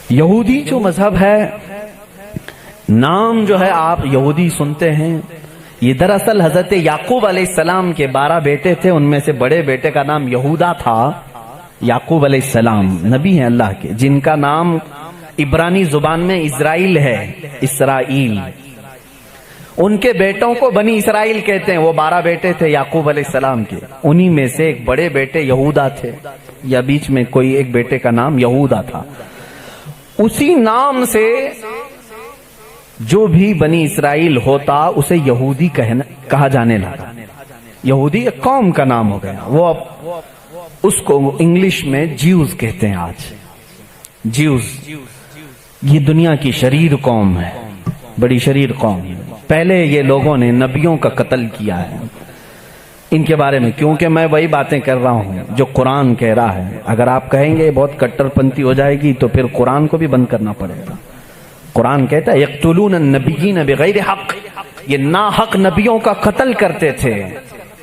یہودی جو مذہب ہے، نام جو ہے آپ یہودی سنتے ہیں، یہ دراصل حضرت یعقوب علیہ السلام کے 12 بیٹے تھے، ان میں سے بڑے بیٹے کا نام یہودا تھا۔ یعقوب علیہ السلام نبی ہیں اللہ کے، جن کا نام عبرانی زبان میں اسرائیل ہے، اسرائیل۔ ان کے بیٹوں کو بنی اسرائیل کہتے ہیں۔ وہ 12 بیٹے تھے یعقوب علیہ السلام کے، انہی میں سے ایک بڑے بیٹے یہودا تھے، یا بیچ میں کوئی ایک بیٹے کا نام یہودا تھا۔ اسی نام سے جو بھی بنی اسرائیل ہوتا اسے یہودی کہا جانے لگا۔ یہودی ایک قوم کا نام ہو گیا، وہ اب اس کو انگلش میں جیوز کہتے ہیں آج۔ جیوز یہ دنیا کی شریر قوم ہے، بڑی شریر قوم ہے۔ پہلے یہ لوگوں نے نبیوں کا قتل کیا ہے۔ ان کے بارے میں کیونکہ میں وہی باتیں کر رہا ہوں جو قرآن کہہ رہا ہے۔ اگر آپ کہیں گے بہت کٹر پنتھی ہو جائے گی تو پھر قرآن کو بھی بند کرنا پڑے گا۔ قرآن کہتا ہے یقتلون النبیین بغیر حق، یہ ناحق نبیوں کا قتل کرتے تھے۔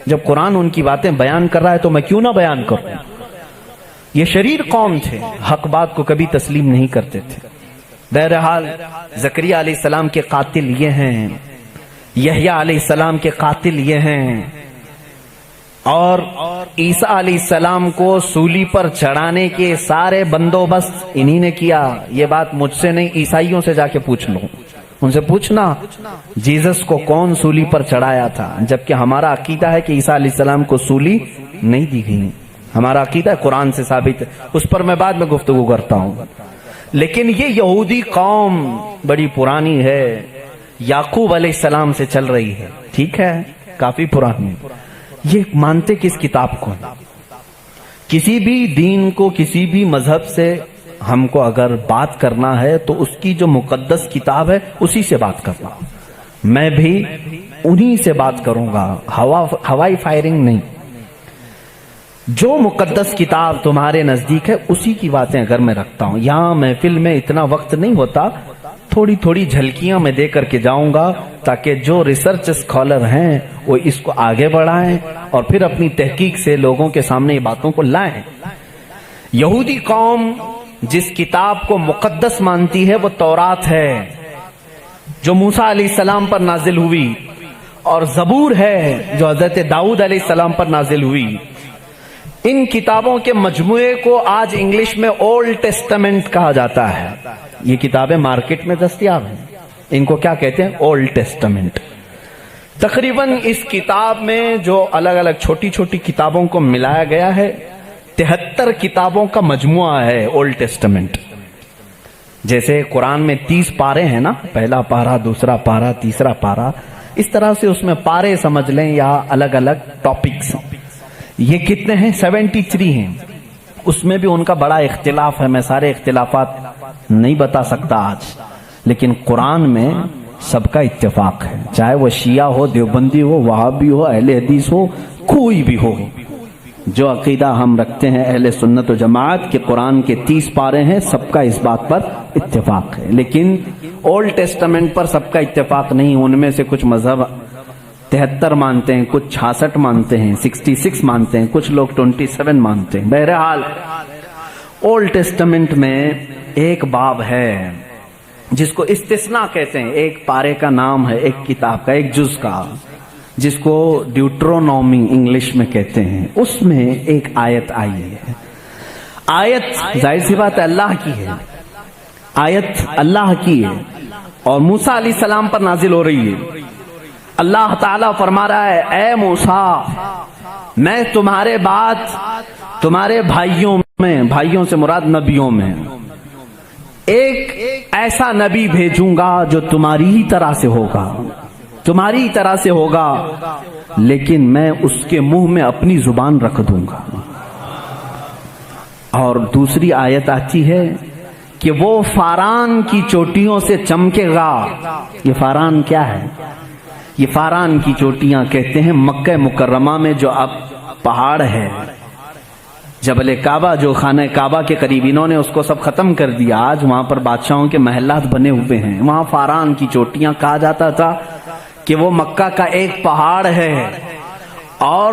جب قرآن ان کی باتیں بیان کر رہا ہے تو میں کیوں نہ بیان کروں؟ یہ شریر قوم تھے، حق بات کو کبھی تسلیم نہیں کرتے تھے۔ بہرحال زکریا علیہ السلام کے قاتل یہ ہیں، یحییٰ علیہ السلام کے قاتل یہ ہیں، اور عیسیٰ علیہ السلام کو سولی پر چڑھانے کے سارے بندوبست انہی نے کیا۔ یہ بات مجھ سے نہیں، عیسائیوں سے جا کے پوچھ لو، ان سے پوچھنا جیزس کو کون سولی پر چڑھایا تھا، جبکہ ہمارا عقیدہ ہے کہ عیسیٰ علیہ السلام کو سولی نہیں دی گئی۔ ہمارا عقیدہ ہے، قرآن سے ثابت ہے، اس پر میں بعد میں گفتگو کرتا ہوں۔ لیکن یہ یہودی قوم بڑی پرانی ہے، یعقوب علیہ السلام سے چل رہی ہے، ٹھیک ہے، کافی پرانی۔ یہ مانتے کس کتاب کو؟ کسی بھی دین کو، کسی بھی مذہب سے ہم کو اگر بات کرنا ہے تو اس کی جو مقدس کتاب ہے اسی سے بات کرنا۔ میں بھی انہی سے بات کروں گا، ہوائی فائرنگ نہیں۔ جو مقدس کتاب تمہارے نزدیک ہے اسی کی باتیں اگر میں رکھتا ہوں۔ یہاں محفل میں اتنا وقت نہیں ہوتا، تھوڑی تھوڑی جھلکیاں میں دے کر کے جاؤں گا تاکہ جو ریسرچ اسکالر ہیں وہ اس کو آگے بڑھائیں اور پھر اپنی تحقیق سے لوگوں کے سامنے یہ باتوں کو لائیں۔ یہودی قوم جس کتاب کو مقدس مانتی ہے وہ تورات ہے، جو موسیٰ علیہ السلام پر نازل ہوئی، اور زبور ہے جو حضرت داؤد علیہ السلام پر نازل ہوئی۔ ان کتابوں کے مجموعے کو آج انگلش میں اولڈ ٹیسٹمنٹ کہا جاتا ہے۔ یہ کتابیں مارکیٹ میں دستیاب ہیں، ان کو کیا کہتے ہیں؟ Old testament. تقریباً اس کتاب میں جو الگ الگ چھوٹی چھوٹی کتابوں کو ملایا گیا ہے 73 کتابوں کا مجموعہ ہے اولڈ ٹیسٹمنٹ۔ جیسے قرآن میں 30 پارے ہیں نا، پہلا پارا، دوسرا پارا، تیسرا پارا، اس طرح سے اس میں پارے سمجھ لیں یا الگ الگ ٹاپکس۔ یہ کتنے ہیں؟ 73 ہیں۔ اس میں بھی ان کا بڑا اختلاف ہے، میں سارے اختلافات نہیں بتا سکتا آج، لیکن قرآن میں سب کا اتفاق ہے، چاہے وہ شیعہ ہو، دیوبندی ہو، وہابی ہو، اہل حدیث ہو، کوئی بھی ہو۔ جو عقیدہ ہم رکھتے ہیں اہل سنت و جماعت کے قرآن کے 30 پارے ہیں، سب کا اس بات پر اتفاق ہے۔ لیکن اولڈ ٹیسٹمنٹ پر سب کا اتفاق نہیں، ان میں سے کچھ مذہب 73 مانتے ہیں، کچھ 66 مانتے ہیں، 66 مانتے ہیں، کچھ لوگ 27 مانتے ہیں۔ بہرحال اولڈ ٹیسٹمنٹ میں ایک باب ہے جس کو استثناء کہتے ہیں، ایک پارے کا نام ہے، ایک کتاب کا، ایک جز کا، جس کو ڈیوٹرونومی انگلش میں کہتے ہیں۔ اس میں ایک آیت آئی ہے۔ آیت ظاہر سی بات ہے اللہ کی ہے، آیت اللہ کی ہے اور موسیٰ علیہ السلام پر نازل ہو رہی ہے۔ اللہ تعالیٰ فرما رہا ہے، اے موسیٰ، میں تمہارے بعد تمہارے بھائیوں میں، بھائیوں سے مراد نبیوں میں، ایک ایسا نبی بھیجوں گا جو تمہاری ہی طرح سے ہوگا، تمہاری ہی طرح سے ہوگا، لیکن میں اس کے منہ میں اپنی زبان رکھ دوں گا۔ اور دوسری آیت آتی ہے کہ وہ فاران کی چوٹیوں سے چمکے گا۔ یہ فاران کیا ہے؟ یہ فاران کی چوٹیاں کہتے ہیں مکہ مکرمہ میں جو اب پہاڑ ہے، جبل کعبہ جو خانہ کعبہ کے قریب، انہوں نے اس کو سب ختم کر دیا، آج وہاں پر بادشاہوں کے محلات بنے ہوئے ہیں۔ وہاں فاران کی چوٹیاں کہا جاتا تھا کہ وہ مکہ کا ایک پہاڑ ہے، اور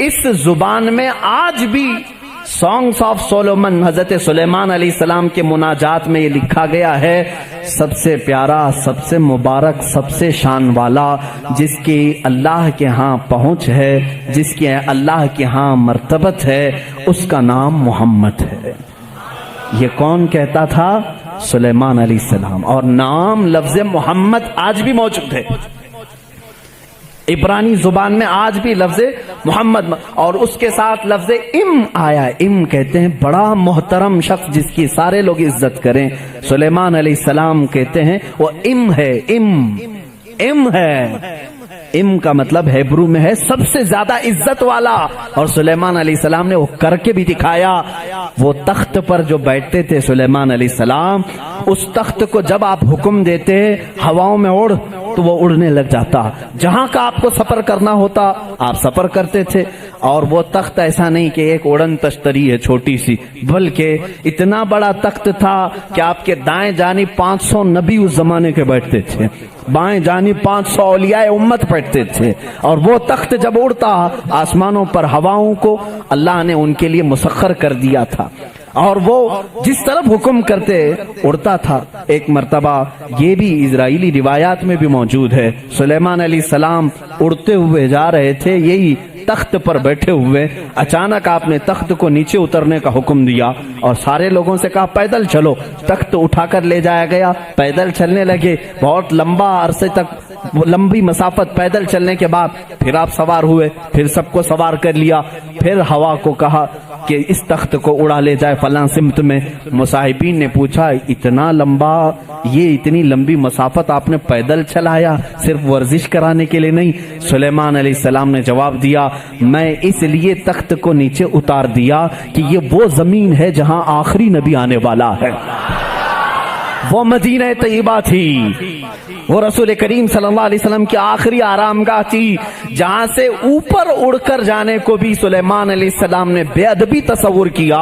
اس زبان میں آج بھی سانگس آف سولومن، حضرت سلیمان علیہ السلام کے مناجات میں یہ لکھا گیا ہے، سب سے پیارا، سب سے مبارک، سب سے شان والا، جس کی اللہ کے ہاں پہنچ ہے، جس کی اللہ کے ہاں مرتبت ہے، اس کا نام محمد ہے۔ یہ کون کہتا تھا؟ سلیمان علیہ السلام۔ اور نام لفظ محمد آج بھی موجود ہے، عبرانی زبان میں آج بھی لفظ محمد، اور اس کے ساتھ لفظ ام آیا۔ ام کہتے ہیں بڑا محترم شخص جس کی سارے لوگ عزت کریں، سلیمان علیہ السلام کہتے ہیں وہ ام ہے، ام ہے۔ ام کا مطلب ہیبرو میں ہے سب سے زیادہ عزت والا، اور سلیمان علیہ السلام نے وہ کر کے بھی دکھایا۔ وہ تخت پر جو بیٹھتے تھے سلیمان علیہ السلام، اس تخت کو جب آپ حکم دیتے ہواؤں میں اڑ تو وہ اڑنے لگ جاتا، جہاں کا آپ کو سفر کرنا ہوتا آپ سفر کرتے تھے۔ اور وہ تخت ایسا نہیں کہ ایک اڑن تشتری ہے چھوٹی سی، بلکہ اتنا بڑا تخت تھا کہ آپ کے دائیں جانب 500 نبی اس زمانے کے بیٹھتے تھے، بائیں جانب 500 اولیاء امت بیٹھتے تھے، اور وہ تخت جب اڑتا آسمانوں پر ہواؤں کو اللہ نے ان کے لیے مسخر کر دیا تھا، اور وہ جس طرف حکم کرتے اڑتا تھا۔ ایک مرتبہ یہ بھی اسرائیلی روایات میں بھی موجود ہے، سلیمان علیہ السلام اڑتے ہوئے جا رہے تھے، یہی تخت پر بیٹھے ہوئے، اچانک آپ نے تخت کو نیچے اترنے کا حکم دیا اور سارے لوگوں سے کہا پیدل چلو۔ تخت اٹھا کر لے جایا گیا، پیدل چلنے لگے، بہت لمبا عرصے تک، لمبی مسافت پیدل چلنے کے بعد پھر آپ سوار ہوئے، پھر سب کو سوار کر لیا، پھر ہوا کو کہا کہ اس تخت کو اڑا لے جائے فلاں سمت میں۔ مصاحبین نے پوچھا اتنا لمبا، یہ اتنی لمبی مسافت آپ نے پیدل چلایا، صرف ورزش کرانے کے لیے نہیں؟ سلیمان علیہ السلام نے جواب دیا میں اس لیے تخت کو نیچے اتار دیا کہ یہ وہ زمین ہے جہاں آخری نبی آنے والا ہے، وہ مدینہ طیبہ تھی، وہ رسول کریم صلی اللہ علیہ وسلم کی آخری آرامگاہ تھی، جہاں سے اوپر اڑ کر جانے کو بھی سلیمان علیہ السلام نے بے ادبی تصور کیا،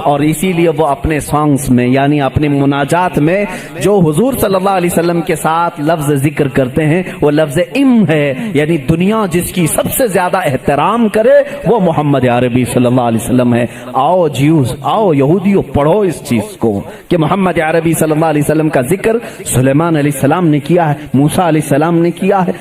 اور اسی لیے وہ اپنے سانگز میں یعنی اپنے مناجات میں جو حضور صلی اللہ علیہ وسلم کے ساتھ لفظ ذکر کرتے ہیں وہ لفظ ام ہے، یعنی دنیا جس کی سب سے زیادہ احترام کرے وہ محمد عربی صلی اللہ علیہ وسلم ہے۔ آؤ جیوز، آؤ یہودیوں، پڑھو اس چیز کو کہ محمد عربی صلی اللہ علیہ وسلم کا ذکر سلیمان علیہ السلام نے کیا ہے، موسیٰ علیہ السلام نے کیا ہے۔